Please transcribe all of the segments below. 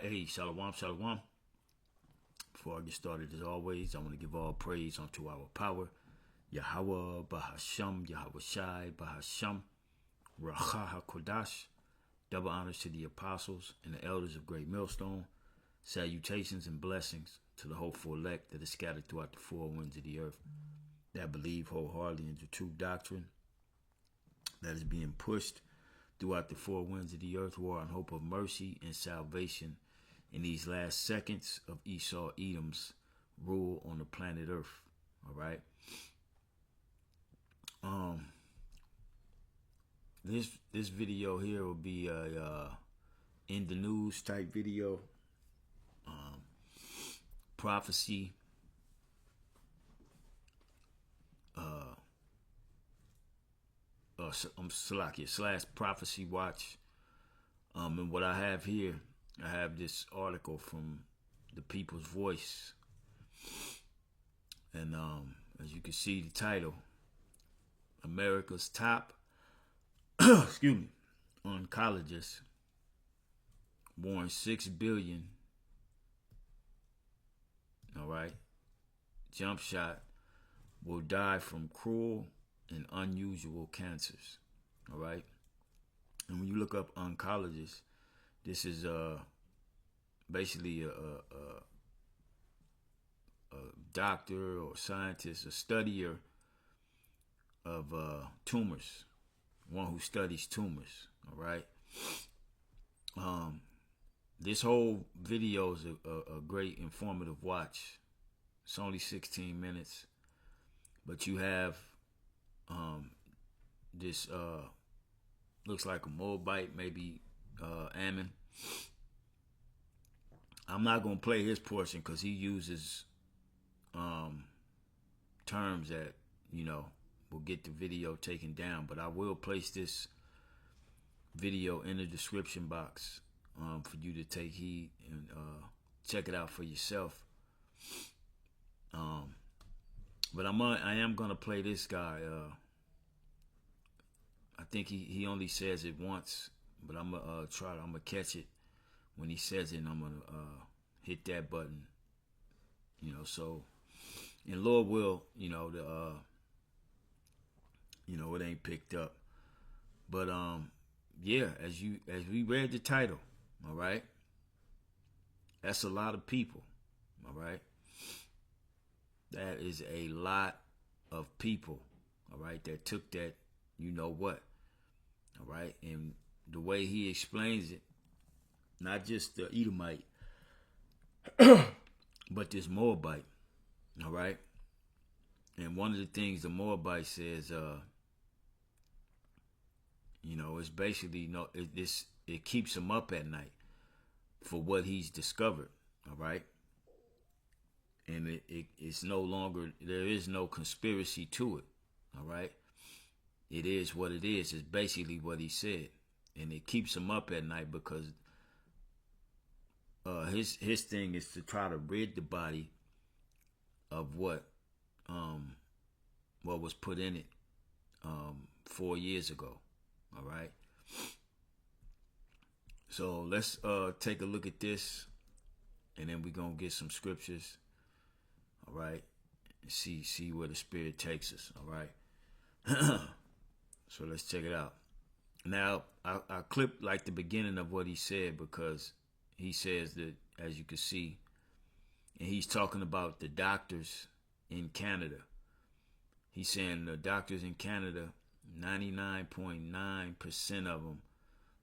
Hey, shalom, shalom. Before I get started, as always, I want to give all praise unto our power, Yahweh, Bahasham, Yahweh Shai, Bahasham, Racha HaKodash. Double honors to the apostles and the elders of Great Millstone. Salutations and blessings to the hopeful elect that is scattered throughout the four winds of the earth, that believe wholeheartedly in the true doctrine that is being pushed throughout the four winds of the earth, who are in hope of mercy and salvation in these last seconds of Esau, Edom's rule on the planet Earth. All right. This video here will be a in the news type video. Prophecy. Salakia / prophecy watch. And what I have here, I have this article from the People's Voice, and as you can see, the title: America's top, excuse me, oncologists warn 6 billion. All right, jump shot will die from cruel and unusual cancers. All right, and when you look up oncologist, this is basically a doctor or scientist, a studier of tumors, one who studies tumors. All right. This whole video is a great informative watch. It's only 16 minutes, but you have this looks like a Moabite, maybe Ammon. I'm not gonna play his portion because he uses terms that will get the video taken down. But I will place this video in the description box for you to take heed and check it out for yourself. But I am gonna play this guy. I think he only says it once, but I'm gonna I'm gonna catch it when he says it, and I'm gonna hit that button. So, and Lord will, it ain't picked up. But yeah, as we read the title, all right, that's a lot of people, all right. That is a lot of people, all right, that took that, what, all right, and the way he explains it, not just the Edomite, but this Moabite, all right. And one of the things the Moabite says, it's basically it keeps him up at night for what he's discovered, all right. And it's no longer, there is no conspiracy to it, all right. It is what it is. It's basically what he said, and it keeps him up at night because his thing is to try to rid the body of what was put in it 4 years ago. All right. So let's take a look at this, and then we're gonna get some scriptures. All right. And see where the Spirit takes us. All right. So let's check it out. Now I clipped like the beginning of what he said, because he says that, as you can see, and he's talking about the doctors in Canada. He's saying the doctors in Canada, 99.9% of them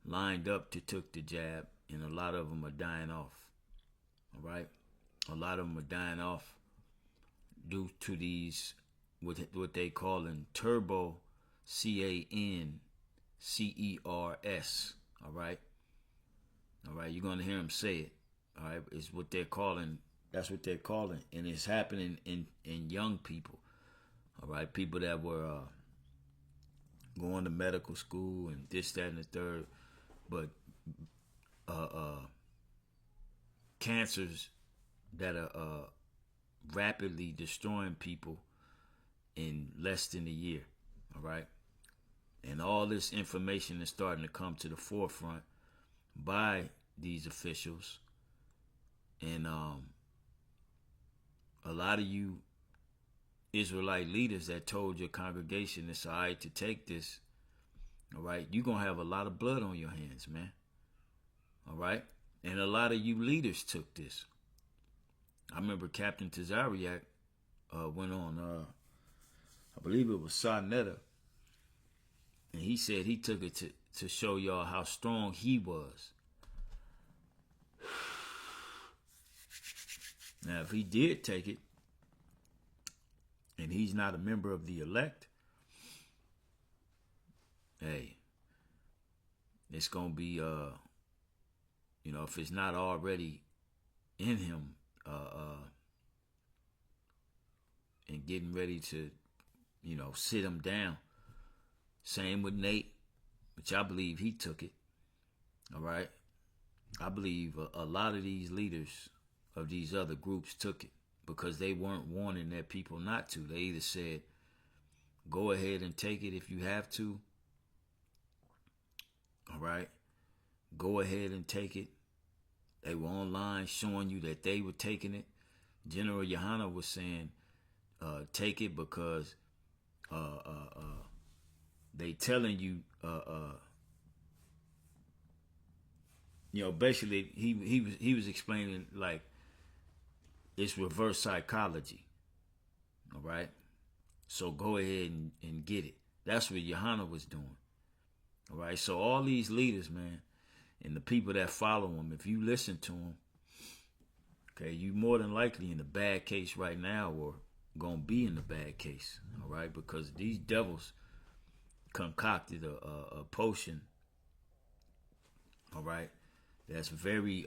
lined up to took the jab, and a lot of them are dying off. All right, a lot of them are dying off due to these what they call in turbo CANCERS. All right. All right, you're going to hear them say it. All right, it's what they're calling. That's what they're calling, and it's happening in young people. All right, people that were going to medical school and this, that, and the third, but cancers that are rapidly destroying people in less than a year. All right, and all this information is starting to come to the forefront by these officials, And a lot of you Israelite leaders that told your congregation it's all right to take this, all right, you're going to have a lot of blood on your hands, man. All right? And a lot of you leaders took this. I remember Captain Tazariak went on, I believe it was Sarnetta, and he said he took it to show y'all how strong he was. Now, if he did take it, and he's not a member of the elect, hey, it's going to be, if it's not already in him, and getting ready to, sit him down. Same with Nate, which I believe he took it. All right. I believe a lot of these leaders of these other groups took it because they weren't warning their people not to. They either said, go ahead and take it if you have to. All right. Go ahead and take it. They were online showing you that they were taking it. General Yohana was saying, take it because they telling you, basically he was explaining like it's reverse psychology. All right. So go ahead and get it. That's what Yohana was doing. All right. So all these leaders, man, and the people that follow him, if you listen to them, okay, you more than likely in the bad case right now or gonna be in the bad case. All right. Because these devils concocted a potion, all right, that's very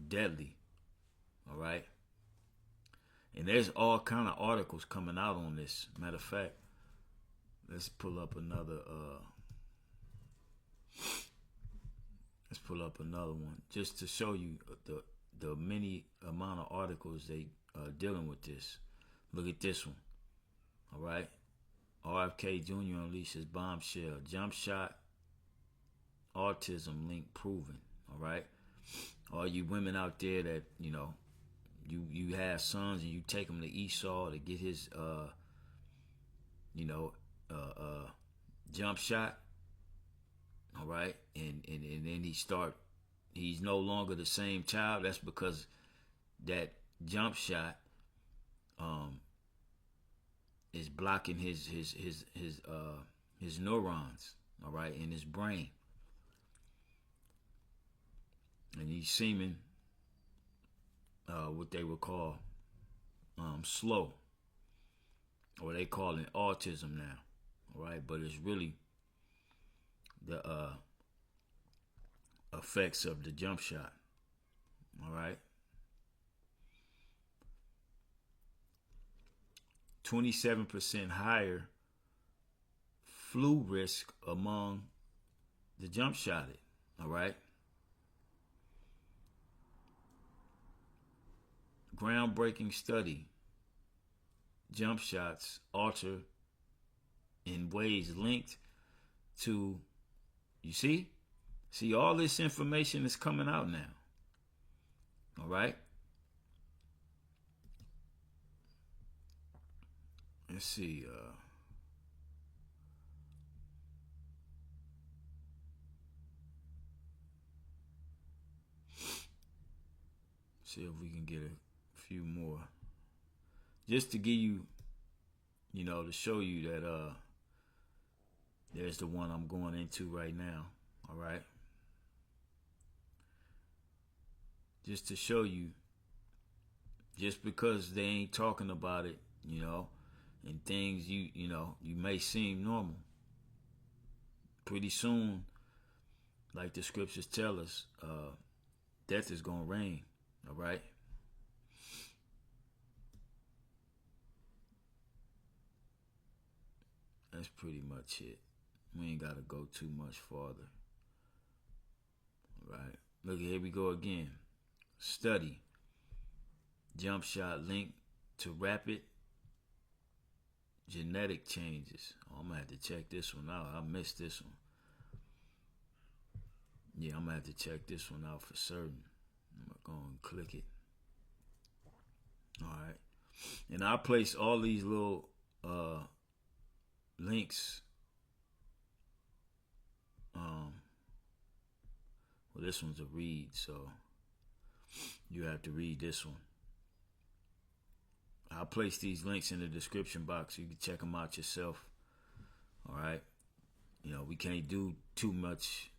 deadly, all right, and there's all kind of articles coming out on this. Matter of fact, let's pull up another one just to show you the many amount of articles they dealing with this. Look at this one, all right. RFK Jr. unleashes bombshell. Jump shot, autism link proven. All right. All you women out there that, you have sons and you take them to Esau to get his, jump shot. All right. And then he's no longer the same child. That's because that jump shot, is blocking his neurons, all right, in his brain, and he's seeming what they would call slow, or they call it autism now, all right, but it's really the effects of the jump shot, all right. 27% higher flu risk among the jump shotted. All right. Groundbreaking study. Jump shots alter in ways linked to, you see? See, all this information is coming out now. All right. Let's see. See if we can get a few more. Just to give you, to show you that there's the one I'm going into right now. All right. Just to show you, just because they ain't talking about it, and things you may seem normal. Pretty soon, like the scriptures tell us, death is gonna reign. All right. That's pretty much it. We ain't gotta go too much farther. All right. Look, here we go again. Study. Jump shot linked to rapid genetic changes. Oh, I'm gonna have to check this one out. I missed this one. Yeah, I'm gonna have to check this one out for certain. I'm gonna Go and click it. All right. And I'll place all these little links. Well, this one's a read, so you have to read this one. I'll place these links in the description box. You can check them out yourself. All right. We can't do too much,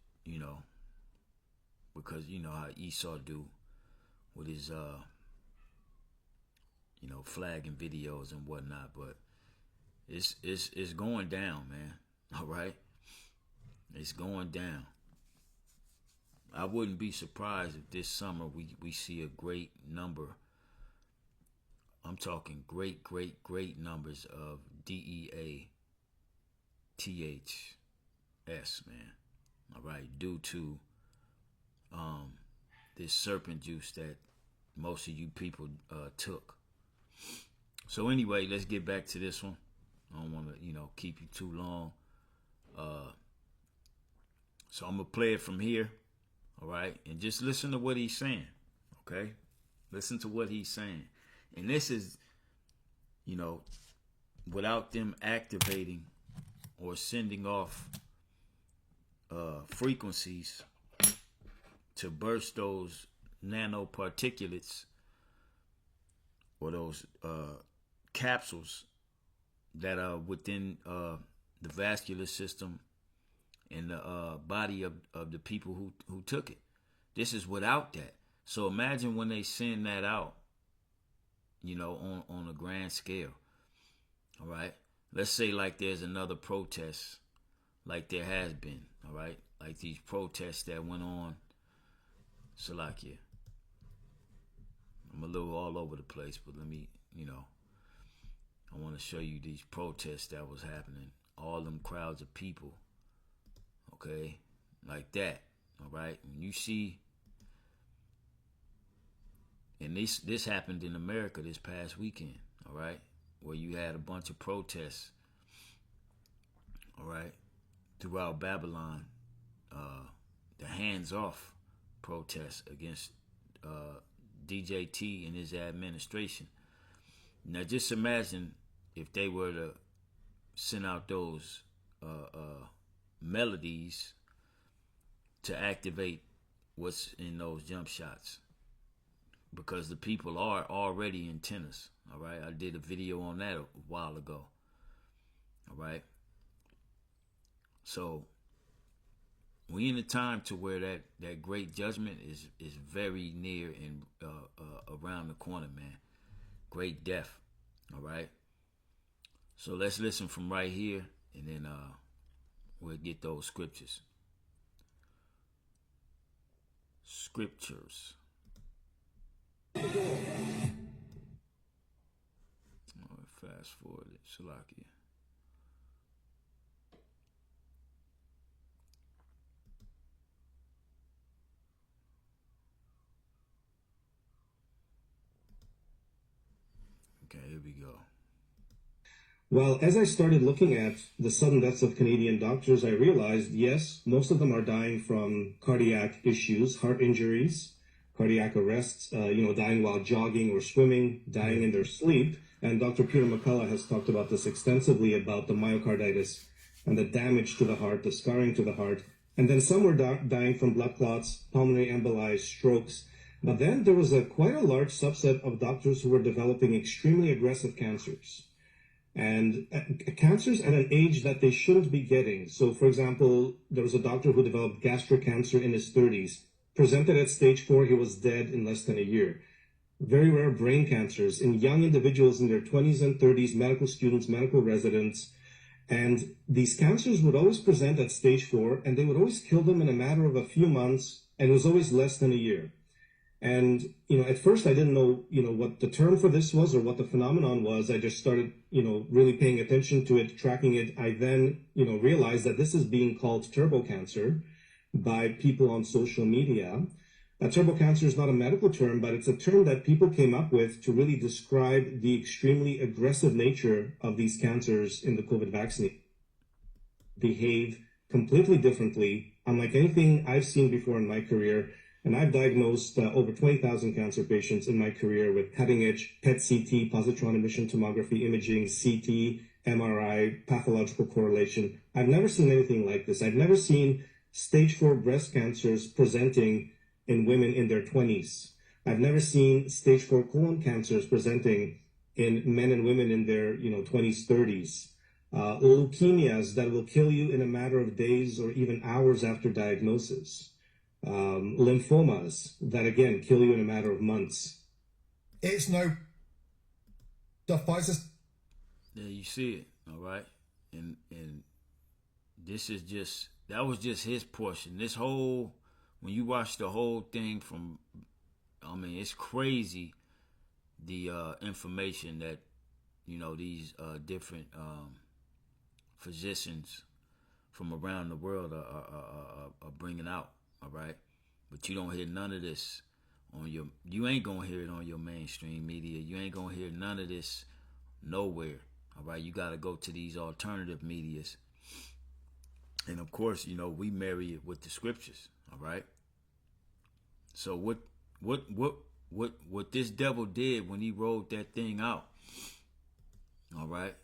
because you know how Esau do with his, flagging videos and whatnot. But it's going down, man. All right. It's going down. I wouldn't be surprised if this summer we see a great number. I'm talking great numbers of DEATHS, man. All right, due to this serpent juice that most of you people took. So anyway, let's get back to this one. I don't want to, keep you too long. So I'm gonna play it from here. All right, and just listen to what he's saying. Okay, listen to what he's saying. And this is, without them activating or sending off frequencies to burst those nanoparticulates or those capsules that are within the vascular system and the body of the people who took it. This is without that. So imagine when they send that out, on a grand scale. All right. Let's say like there's another protest like there has been. All right. Like these protests that went on. Salakia. I'm a little all over the place, but let me, I want to show you these protests that was happening. All them crowds of people. Okay. Like that. All right. And you see, and this happened in America this past weekend, all right, where you had a bunch of protests, all right, throughout Babylon, the hands-off protests against DJT and his administration. Now, just imagine if they were to send out those melodies to activate what's in those jump shots. Because the people are already in tennis. All right. I did a video on that a while ago. All right. So we in a time to where that great judgment is very near and around the corner, man. Great death. All right. So let's listen from right here, and then we'll get those scriptures. Scriptures. Fast forward it, Salakia. Okay, here we go. Well, as I started looking at the sudden deaths of Canadian doctors, I realized, yes, most of them are dying from cardiac issues, heart injuries, cardiac arrests, dying while jogging or swimming, dying in their sleep. And Dr. Peter McCullough has talked about this extensively, about the myocarditis and the damage to the heart, the scarring to the heart. And then some were dying from blood clots, pulmonary emboli, strokes. But then there was quite a large subset of doctors who were developing extremely aggressive cancers. And cancers at an age that they shouldn't be getting. So, for example, there was a doctor who developed gastric cancer in his 30s. Presented at stage 4, he was dead in less than a year. Very rare brain cancers in young individuals in their 20s and 30s, medical students, medical residents. And these cancers would always present at stage 4, and they would always kill them in a matter of a few months, and it was always less than a year. And, at first I didn't know, what the term for this was or what the phenomenon was. I just started, really paying attention to it, tracking it. I then, realized that this is being called turbo cancer by people on social media. Turbo cancer is not a medical term, but it's a term that people came up with to really describe the extremely aggressive nature of these cancers in the COVID vaccine. Behave completely differently, unlike anything I've seen before in my career. And I've diagnosed over 20,000 cancer patients in my career with cutting-edge PET-CT, positron emission tomography imaging, CT, MRI, pathological correlation. I've never seen anything like this. I've never seen stage 4 breast cancers presenting in women in their 20s. I've never seen stage 4 colon cancers presenting in men and women in their 20s, 30s. Leukemias that will kill you in a matter of days or even hours after diagnosis. Lymphomas that, again, kill you in a matter of months. It's no... The Pfizer's... Yeah, you see it, all right? And this is just... That was just his portion. This whole... When you watch the whole thing from... I mean, it's crazy, the information that, these different physicians from around the world are bringing out, all right? But you don't hear none of this on your... You ain't going to hear it on your mainstream media. You ain't going to hear none of this nowhere, all right? You got to go to these alternative medias. And, of course, we marry it with the scriptures, all right? So what this devil did when he rolled that thing out, all right?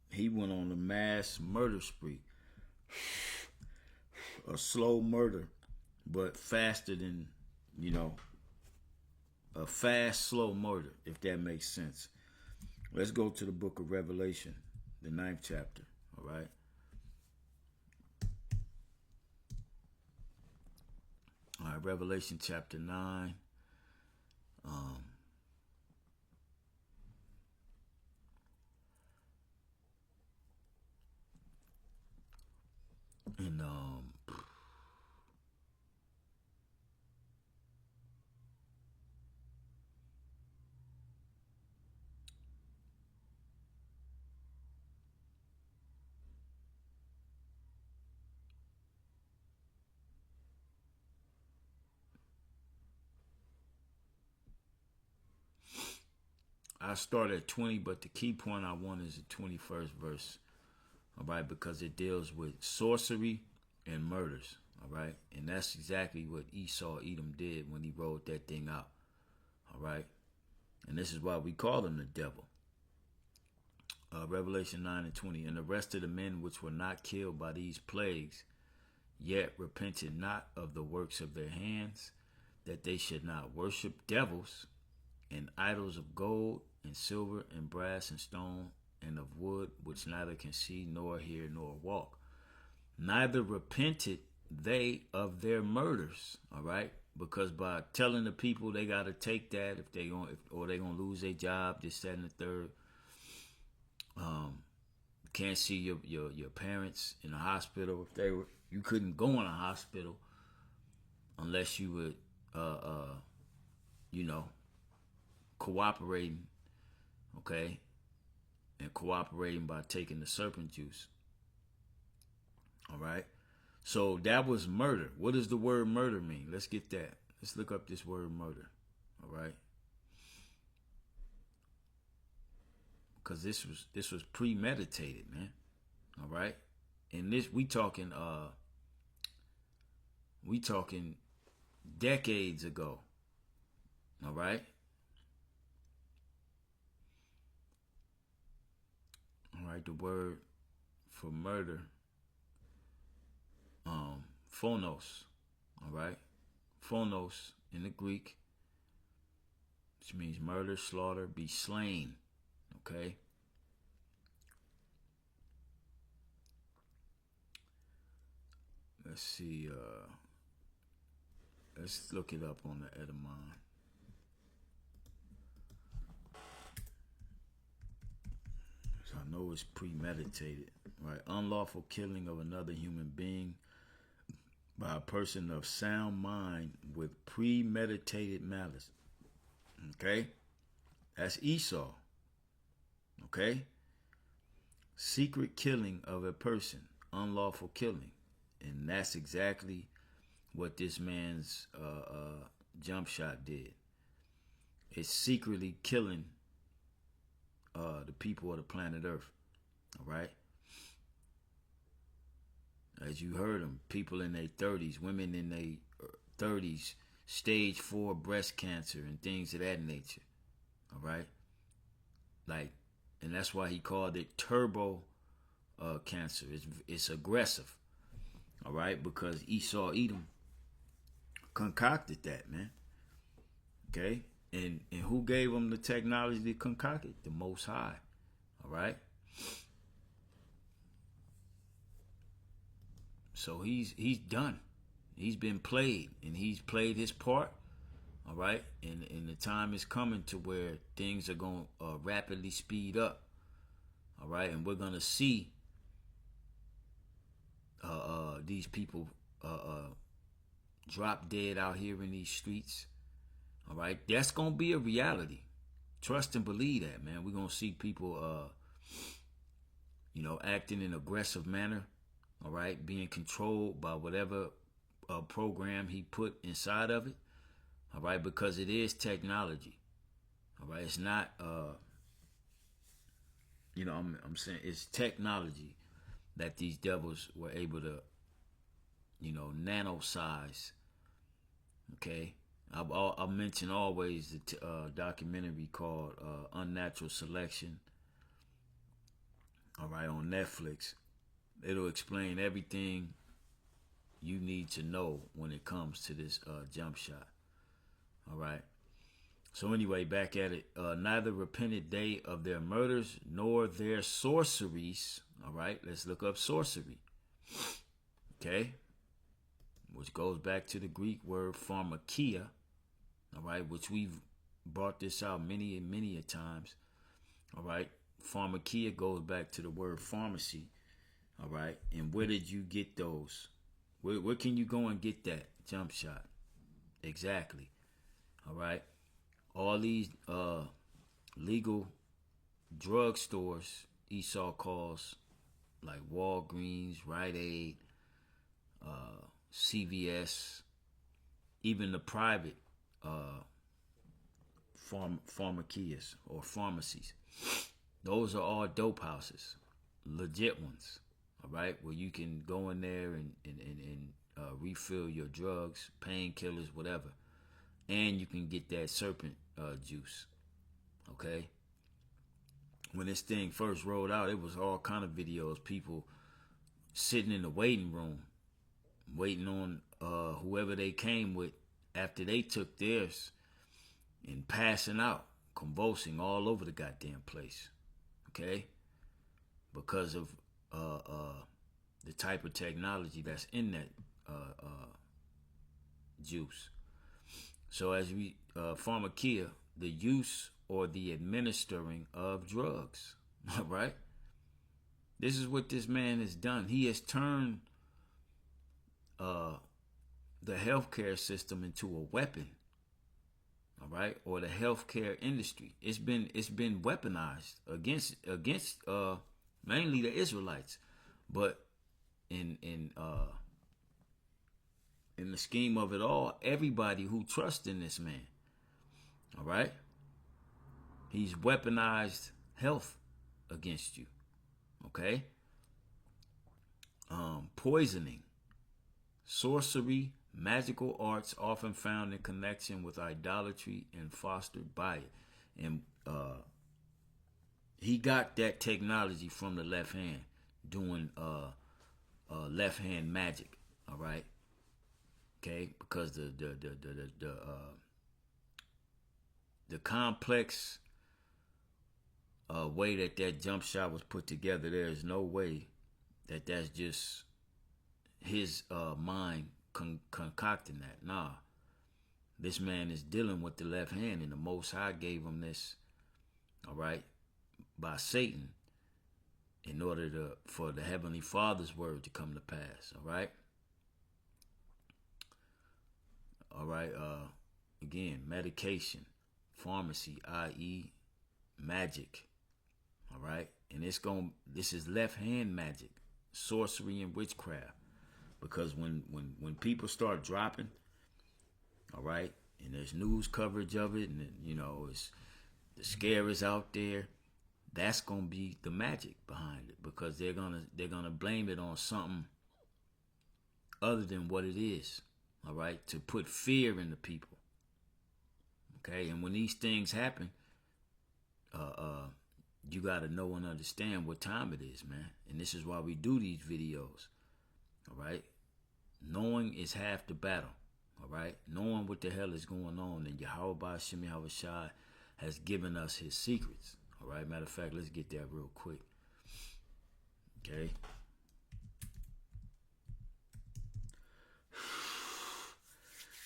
He went on a mass murder spree. A slow murder, but faster than, a fast, slow murder, if that makes sense. Let's go to the book of Revelation, the 9th chapter, all right? All right, Revelation chapter 9. And I start at 20, but the key point I want is the 21st verse, all right, because it deals with sorcery and murders, all right, and that's exactly what Esau, Edom did when he rolled that thing out, all right, and this is why we call him the devil. Revelation 9 and 20, and the rest of the men which were not killed by these plagues, yet repented not of the works of their hands, that they should not worship devils and idols of gold and silver and brass and stone and of wood, which neither can see nor hear nor walk. Neither repented they of their murders, all right? Because by telling the people they got to take that if they're going to lose their job, this, that, and the third. Can't see your parents in the hospital. If you couldn't go in a hospital unless you would, cooperating, okay, and cooperating by taking the serpent juice. All right. So that was murder. What does the word murder mean? Let's get that. Let's look up this word murder. All right. Because this was premeditated, man. All right. And this we talking decades ago. All right. All right, the word for murder, phonos, all right? Phonos in the Greek, which means murder, slaughter, be slain, okay? Let's see, let's look it up on the Edom. I know it's premeditated, right? Unlawful killing of another human being by a person of sound mind with premeditated malice. Okay? That's Esau. Okay? Secret killing of a person, unlawful killing. And that's exactly what this man's jump shot did. It's secretly killing the people of the planet Earth. All right? As you heard them, people in their 30s, women in their 30s, stage 4 breast cancer and things of that nature. All right? Like, and that's why he called it turbo cancer. It's aggressive. All right? Because Esau, Edom concocted that, man. Okay? And who gave them the technology to concoct it? The Most High. All right? So he's done. He's been played, and he's played his part. All right? And the time is coming to where things are going to rapidly speed up. All right? And we're going to see these people drop dead out here in these streets. All right? That's going to be a reality. Trust and believe that, man. We're going to see people, acting in an aggressive manner. All right? Being controlled by whatever program he put inside of it. All right? Because it is technology. All right? It's not, I'm saying it's technology that these devils were able to, nano size. Okay? I'll mention always the documentary called Unnatural Selection. All right, on Netflix. It'll explain everything you need to know when it comes to this jump shot. All right. So anyway, back at it. Neither repented they of their murders nor their sorceries. All right, let's look up sorcery. Okay. Which goes back to the Greek word pharmakia. All right, which we've brought this out many and many a times. All right. Pharmakia goes back to the word pharmacy. All right. And where did you get those? Where can you go and get that jump shot? Exactly. All right. All these legal drug stores Esau calls like Walgreens, Rite Aid, CVS, even the private pharmakias or pharmacies. Those are all dope houses, legit ones. All right, where you can go in there and refill your drugs, painkillers, whatever, and you can get that serpent juice. Okay. When this thing first rolled out, it was all kind of videos. People sitting in the waiting room, waiting on whoever they came with after they took theirs, and passing out, convulsing all over the goddamn place. Okay, because of the type of technology that's in that juice. So as we pharmakia, the use or the administering of drugs. All right. This is what this man has done. He has turned the healthcare system into a weapon. All right, or the healthcare industry. It's been weaponized against mainly the Israelites, but in the scheme of it all, everybody who trusts in this man. All right, he's weaponized health against you. Okay, poisoning, sorcery, magical arts often found in connection with idolatry and fostered by it. And he got that technology from the left hand, doing left hand magic. All right, okay, because the complex way that jump shot was put together, there is no way that's just his mind concocting that. Nah, this man is dealing with the left hand, and the Most High gave him this, all right, by Satan, in order for the Heavenly Father's word to come to pass. All right. All right. Again, medication, pharmacy, i.e., magic. All right, and this is left hand magic, sorcery and witchcraft. Because when people start dropping, all right, and there's news coverage of it, and it's the scare is out there, that's gonna be the magic behind it, because they're gonna blame it on something other than what it is. All right, to put fear in the people. Okay, and when these things happen, you got to know and understand what time it is, man. And this is why we do these videos. All right, knowing is half the battle. All right, knowing what the hell is going on, and Yahweh Ba'Shem Yahweh Shai has given us his secrets. All right, matter of fact, let's get that real quick. Okay.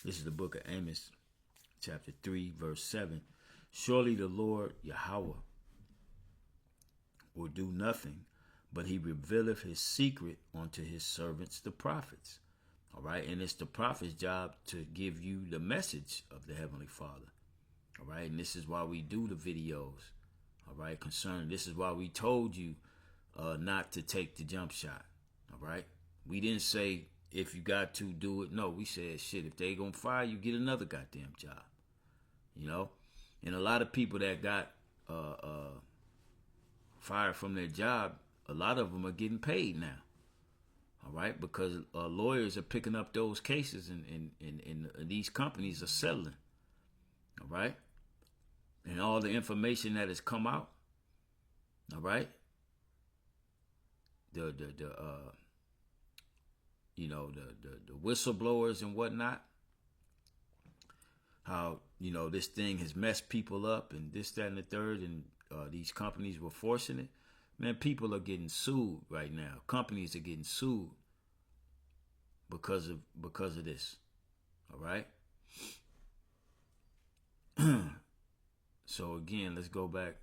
This is the book of Amos, chapter 3, verse 7. Surely the Lord Yahweh will do nothing, but he revealeth his secret unto his servants, the prophets. All right, and it's the prophet's job to give you the message of the Heavenly Father. All right, and this is why we do the videos. All right, concerning this is why we told you not to take the jump shot. All right, we didn't say if you got to do it. No, we said shit. If they gonna fire you, get another goddamn job. You know, and a lot of people that got fired from their job, a lot of them are getting paid now. All right, because lawyers are picking up those cases, and these companies are settling. All right, and all the information that has come out. All right, the whistleblowers and whatnot. How this thing has messed people up, and this, that, and the third, and these companies were forcing it. Man, people are getting sued right now. Companies are getting sued because of this. All right. So again, let's go back.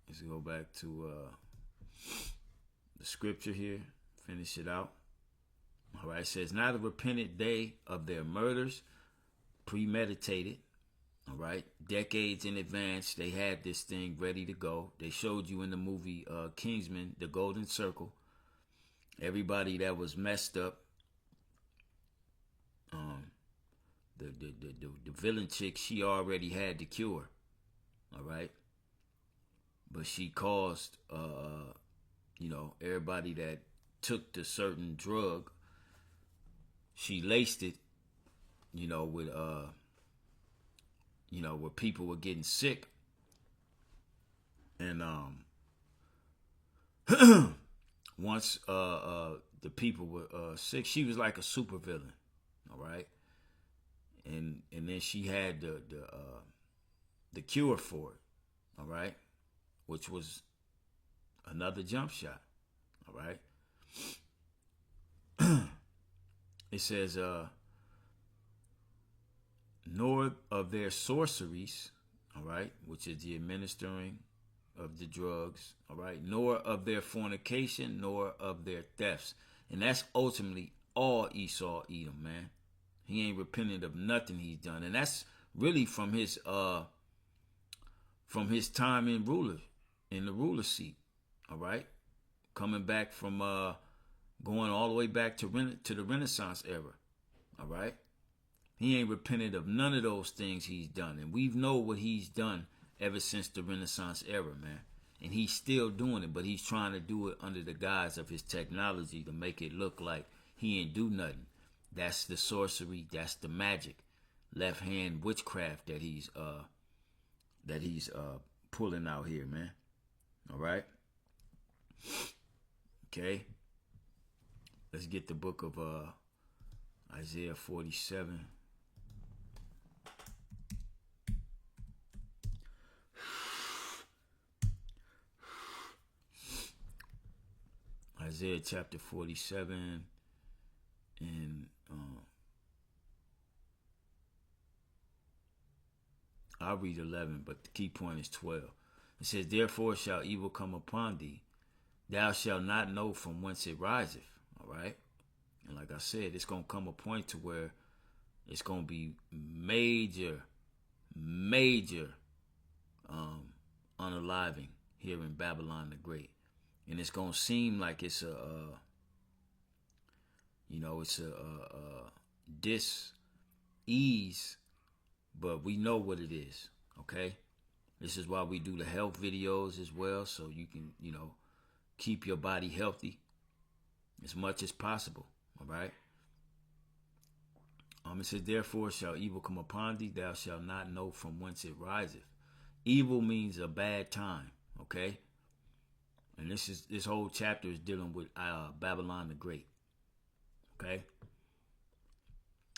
Let's go back to the scripture here. Finish it out. All right. It says, "Not repented they of their murders, premeditated." All right, decades in advance, they had this thing ready to go. They showed you in the movie Kingsman, the Golden Circle. Everybody that was messed up. The villain chick, she already had the cure. All right, but she caused everybody that took the certain drug. She laced it, with where people were getting sick. And once the people were sick, she was like a super villain. All right. And then she had the cure for it. All right. Which was another jump shot. All right. It says, nor of their sorceries, all right, which is the administering of the drugs, all right, nor of their fornication, nor of their thefts. And that's ultimately all Esau, Edom, man. He ain't repented of nothing he's done. And that's really from his time in the ruler seat, all right, coming back from going all the way back to the Renaissance era, all right. He ain't repented of none of those things he's done. And we know what he's done ever since the Renaissance era, man. And he's still doing it, but he's trying to do it under the guise of his technology to make it look like he ain't do nothing. That's the sorcery. That's the magic. Left hand witchcraft that he's pulling out here, man. All right. Okay. Let's get the book of Isaiah 47. Isaiah chapter 47, and I'll read 11, but the key point is 12. It says, "Therefore shall evil come upon thee. Thou shalt not know from whence it riseth." All right. And like I said, it's going to come a point to where it's going to be major unaliving here in Babylon the Great. And it's going to seem like it's a dis-ease, but we know what it is, okay? This is why we do the health videos as well, so you can, keep your body healthy, as much as possible. All right. It says, therefore shall evil come upon thee, thou shalt not know from whence it riseth. Evil means a bad time. Okay. And this whole chapter is dealing with Babylon the Great. Okay.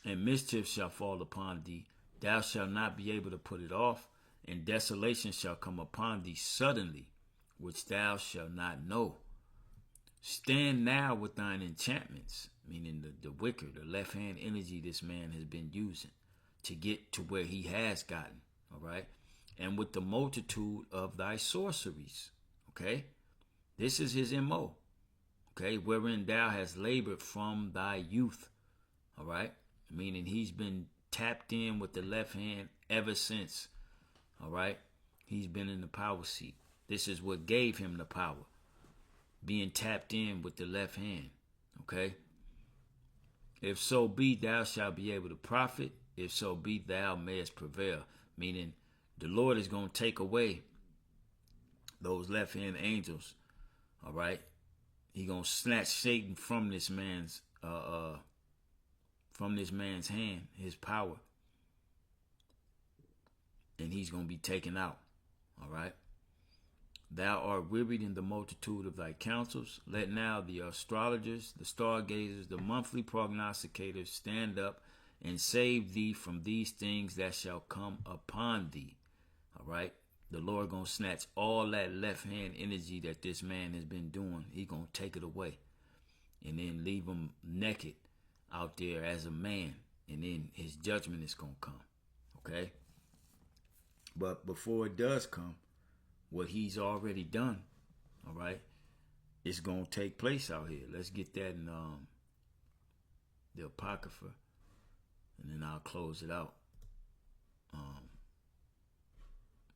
And mischief shall fall upon thee, thou shalt not be able to put it off, and desolation shall come upon thee suddenly, which thou shalt not know. Stand now with thine enchantments, meaning the wicker, the left hand energy this man has been using to get to where he has gotten. All right. And with the multitude of thy sorceries. Okay. This is his MO. Okay. Wherein thou hast labored from thy youth. All right. Meaning he's been tapped in with the left hand ever since. All right. He's been in the power seat. This is what gave him the power. Being tapped in with the left hand. Okay. If so be thou shalt be able to profit. If so be thou mayest prevail. Meaning the Lord is going to take away those left hand angels. All right. He going to snatch Satan from this man's hand, his power. And he's going to be taken out. All right. Thou art wearied in the multitude of thy counsels. Let now the astrologers, the stargazers, the monthly prognosticators stand up and save thee from these things that shall come upon thee. All right. The Lord going to snatch all that left hand energy that this man has been doing. He going to take it away and then leave him naked out there as a man. And then his judgment is going to come. Okay. But before it does come, what he's already done, all right, it's going to take place out here. Let's get that in the Apocrypha, and then I'll close it out.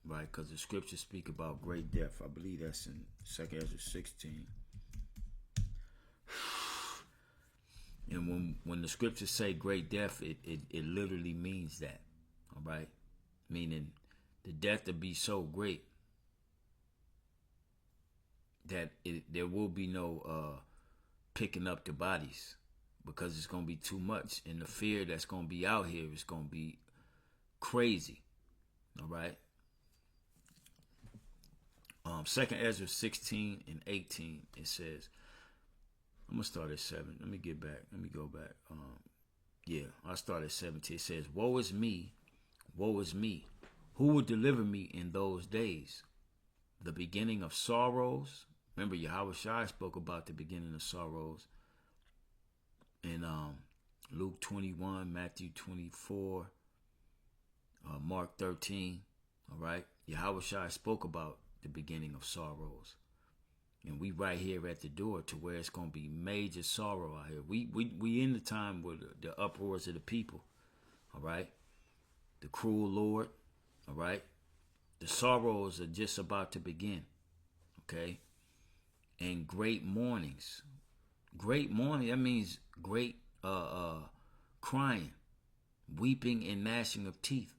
Right, because the scriptures speak about great death. I believe that's in 2 Ezra 16. And when the scriptures say great death, it literally means that, all right? Meaning the death to be so great that there will be no picking up the bodies, because it's going to be too much. And the fear that's going to be out here is going to be crazy. All right. 2 Ezra 16 and 18, it says, I'm going to start at 7. Let me go back. I'll start at 17. It says, woe is me, who will deliver me in those days? The beginning of sorrows. Remember, Yahweh Shai spoke about the beginning of sorrows in Luke 21, Matthew 24, Mark 13. All right. Yahweh Shai spoke about the beginning of sorrows. And we right here at the door to where it's going to be major sorrow out here. We in the time with the uproars of the people. All right. The cruel Lord. All right. The sorrows are just about to begin. Okay. And great mournings. Great mourning, that means great crying, weeping and gnashing of teeth.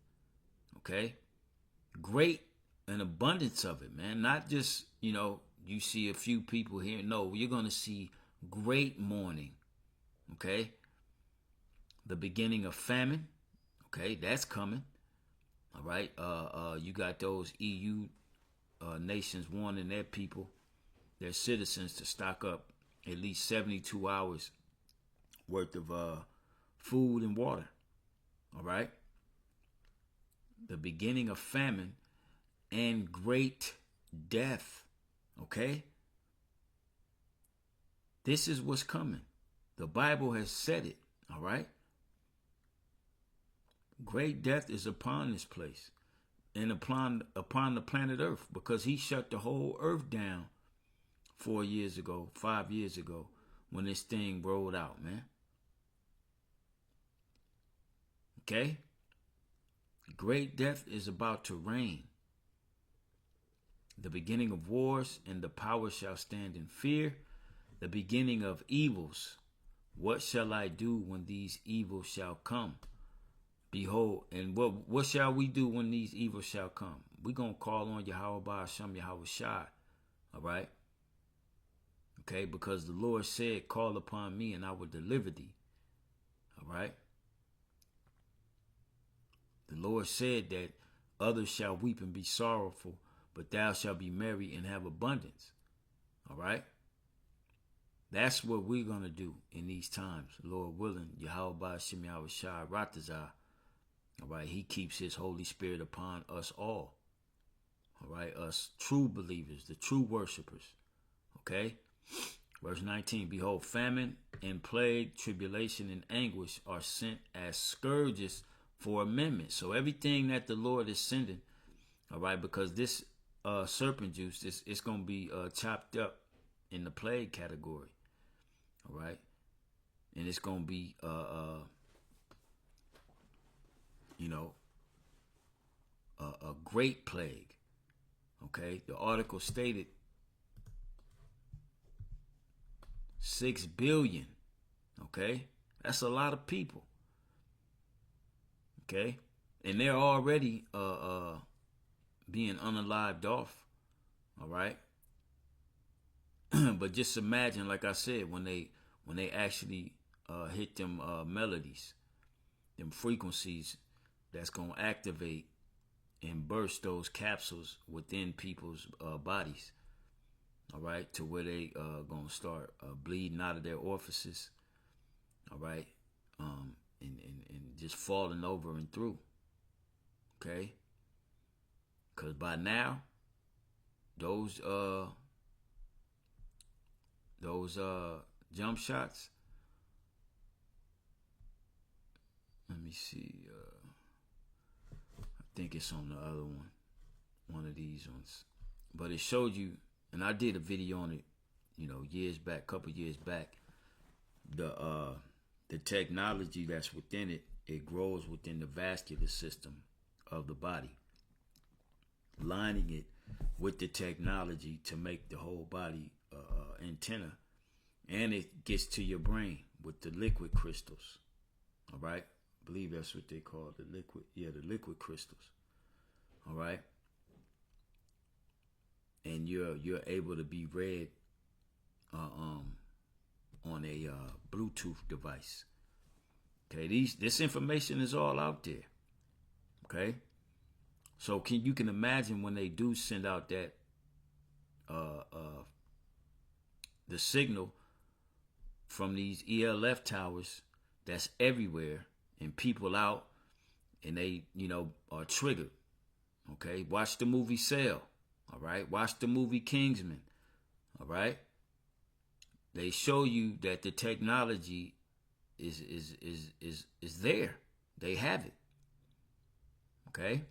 Okay. Great an abundance of it, man. Not just, you see a few people here. No, you're going to see great mourning. Okay. The beginning of famine. Okay. That's coming. All right. You got those EU nations warning their people, their citizens, to stock up at least 72 hours worth of food and water. All right. The beginning of famine and great death. Okay. This is what's coming. The Bible has said it. All right. Great death is upon this place and upon the planet Earth, because he shut the whole earth down 5 years ago, when this thing rolled out, man. Okay? Great death is about to reign. The beginning of wars, and the power shall stand in fear. The beginning of evils. What shall I do when these evils shall come? Behold, and what shall we do when these evils shall come? We're going to call on Yahweh Ba'ashem, Yahweh Shai. All right? Okay, because the Lord said, call upon me and I will deliver thee. All right. The Lord said that others shall weep and be sorrowful, but thou shalt be merry and have abundance. All right. That's what we're going to do in these times. Lord willing, Yahweh Shem Yahweh Shai Ratazah. All right. He keeps his Holy Spirit upon us all. All right. Us true believers, the true worshipers. Okay. Verse 19, behold, famine and plague, tribulation and anguish are sent as scourges for amendment. So everything that the Lord is sending, all right, because this serpent juice, it's going to be chopped up in the plague category, all right? And it's going to be, a great plague, okay? The article stated 6 billion, okay? That's a lot of people, okay? And they're already being unalived off, all right? But just imagine, like I said, when they actually hit them melodies, them frequencies that's going to activate and burst those capsules within people's bodies. All right, to where they gonna start bleeding out of their orifices. All right, and just falling over and through. Okay, because by now, those jump shots. Let me see. I think it's on the other one of these ones, but it showed you. And I did a video on it, couple years back. The technology that's within it, it grows within the vascular system of the body, lining it with the technology to make the whole body antenna, and it gets to your brain with the liquid crystals. All right, I believe that's what they call the liquid. Yeah, the liquid crystals. All right. And you're able to be read on a Bluetooth device. Okay, this information is all out there. Okay, so you can imagine when they do send out that the signal from these ELF towers that's everywhere, and people out, and they are triggered. Okay, watch the movie Cell. All right, watch the movie Kingsman. All right, they show you that the technology is there. They have it. Okay.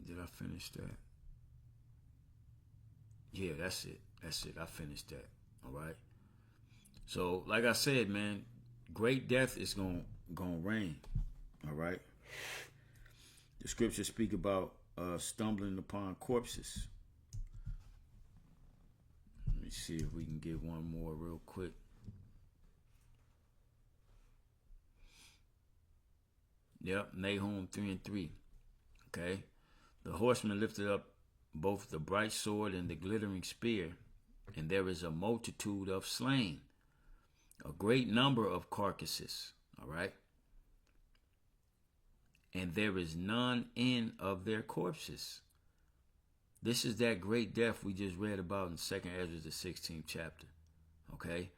Did I finish that? Yeah, that's it. I finished that. All right. So, like I said, man, great death is gonna reign. All right. The scriptures speak about stumbling upon corpses. Let me see if we can get one more real quick. Yep, Nahum 3:3. Okay. The horseman lifted up both the bright sword and the glittering spear, and there is a multitude of slain, a great number of carcasses. All right. And there is none in of their corpses. This is that great death we just read about in 2nd Ezra, the 16th chapter. Okay?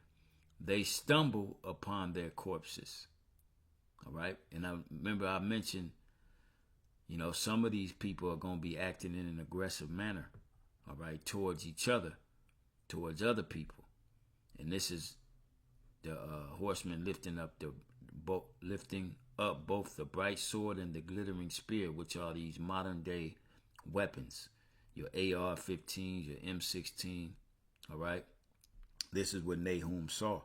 They stumble upon their corpses. All right? And I remember I mentioned, some of these people are going to be acting in an aggressive manner, all right, towards each other, towards other people. And this is the horseman lifting up both the bright sword and the glittering spear, which are these modern day weapons. Your AR-15, your M16, all right? This is what Nahum saw,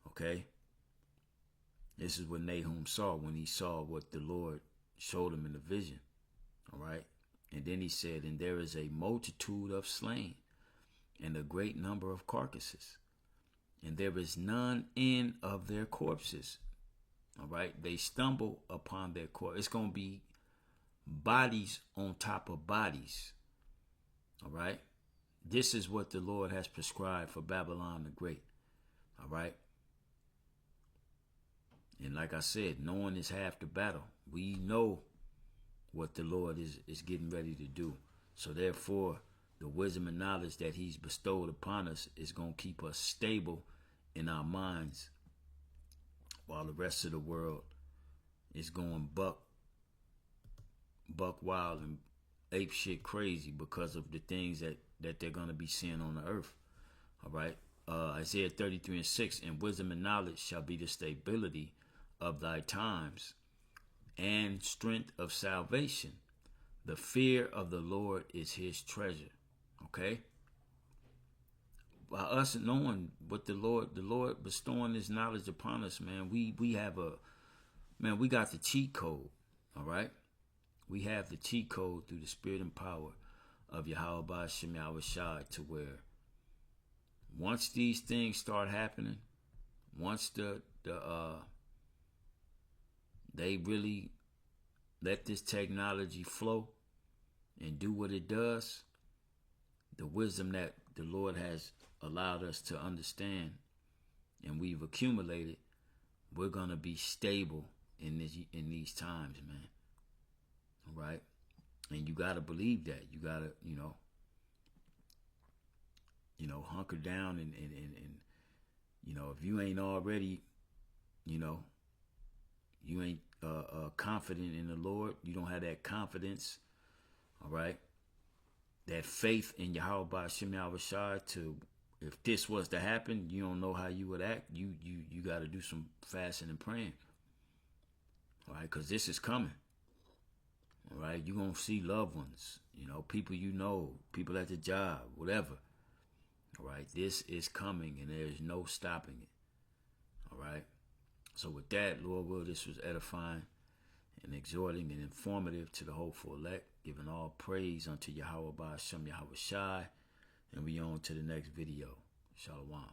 okay? This is what Nahum saw when he saw what the Lord showed him in the vision, all right? And then he said, and there is a multitude of slain and a great number of carcasses, and there is none in of their corpses. All right, they stumble upon their corpse. It's going to be bodies on top of bodies. All right. This is what the Lord has prescribed for Babylon the Great. All right. And like I said, knowing is half the battle. We know what the Lord is getting ready to do. So therefore, the wisdom and knowledge that he's bestowed upon us is going to keep us stable in our minds while the rest of the world is going buck wild and ape shit crazy because of the things that they're going to be seeing on the earth. All right. Isaiah 33:6, and wisdom and knowledge shall be the stability of thy times and strength of salvation. The fear of the Lord is his treasure. Okay? By us knowing what the Lord bestowing his knowledge upon us, man, we got the cheat code. All right? We have the cheat code through the spirit and power of Yahweh Ba'ashem Yahweh Shai, to where once these things start happening, once they really let this technology flow and do what it does, the wisdom that the Lord has allowed us to understand and we've accumulated, we're gonna be stable in these times, man. All right, and you gotta believe that. You gotta, hunker down and if you ain't already, you ain't confident in the Lord, you don't have that confidence, all right, that faith in Yahweh Ba'ashem Yahweh Shai, to, if this was to happen, you don't know how you would act, you got to do some fasting and praying, all right, because this is coming, all right. You're going to see loved ones, people people at the job, whatever, all right. This is coming and there's no stopping it, all right. So with that, Lord will, this was edifying and exhorting and informative to the hopeful elect, giving all praise unto Yahweh Ba'ashem Yahweh Shai, and we on to the next video. Shalom.